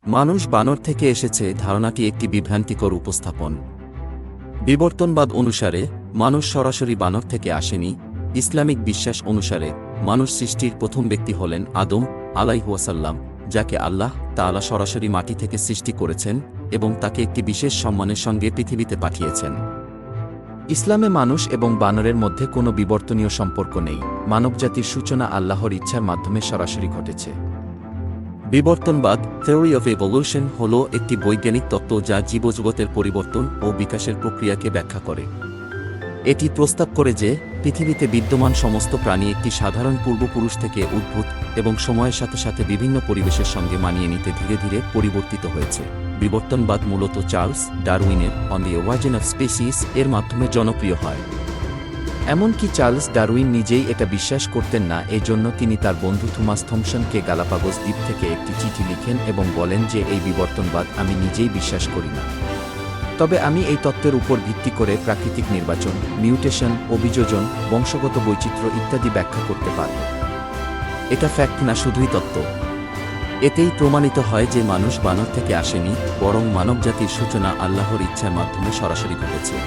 মানুষ বানর থেকে এসেছে ধারণাটি একটি বিভ্রান্তিকর উপস্থাপন। বিবর্তনবাদ অনুসারে মানুষ সরাসরি বানর থেকে আসেনি। ইসলামিক বিশ্বাস অনুসারে মানুষ সৃষ্টির প্রথম ব্যক্তি হলেন আদম আলাইহিওয়াসাল্লাম, যাকে আল্লাহ তাআলা সরাসরি মাটি থেকে সৃষ্টি করেছেন এবং তাকে একটি বিশেষ সম্মানের সঙ্গে পৃথিবীতে পাঠিয়েছেন। ইসলামে মানুষ এবং বানরের মধ্যে কোনো বিবর্তনীয় সম্পর্ক নেই। মানবজাতির সূচনা আল্লাহর ইচ্ছার মাধ্যমে সরাসরি ঘটেছে। বিবর্তনবাদ থিওরি অফ এভলিউশন হল একটি বৈজ্ঞানিক তত্ত্ব যা জীবজগতের পরিবর্তন ও বিকাশের প্রক্রিয়াকে ব্যাখ্যা করে। এটি প্রস্তাব করে যে পৃথিবীতে বিদ্যমান সমস্ত প্রাণী একটি সাধারণ পূর্বপুরুষ থেকে উদ্ভূত এবং সময়ের সাথে সাথে বিভিন্ন পরিবেশের সঙ্গে মানিয়ে নিতে ধীরে ধীরে পরিবর্তিত হয়েছে। বিবর্তনবাদ মূলত চার্লস ডারউইনের On the Origin of Species এর মাধ্যমে জনপ্রিয় হয়। এমনকি চার্লস ডারউইন নিজেই এটা বিশ্বাস করতেন না, এজন্য তিনি তার বন্ধু থমাস থমসনকে গালাপাগোস দ্বীপ থেকে একটি চিঠি লিখেন এবং বলেন যে এই বিবর্তনবাদ আমি নিজেই বিশ্বাস করি না, তবে আমি এই তত্ত্বের উপর ভিত্তি করে প্রাকৃতিক নির্বাচন, মিউটেশন, অভিযোজন, বংশগত বৈচিত্র্য ইত্যাদি ব্যাখ্যা করতে পারব। এটা ফ্যাক্ট না, শুধুই তত্ত্ব। এতেই প্রমাণিত হয় যে মানুষ বানর থেকে আসেনি, বরং মানবজাতির সূচনা আল্লাহর ইচ্ছার মাধ্যমে সরাসরি ঘটেছে।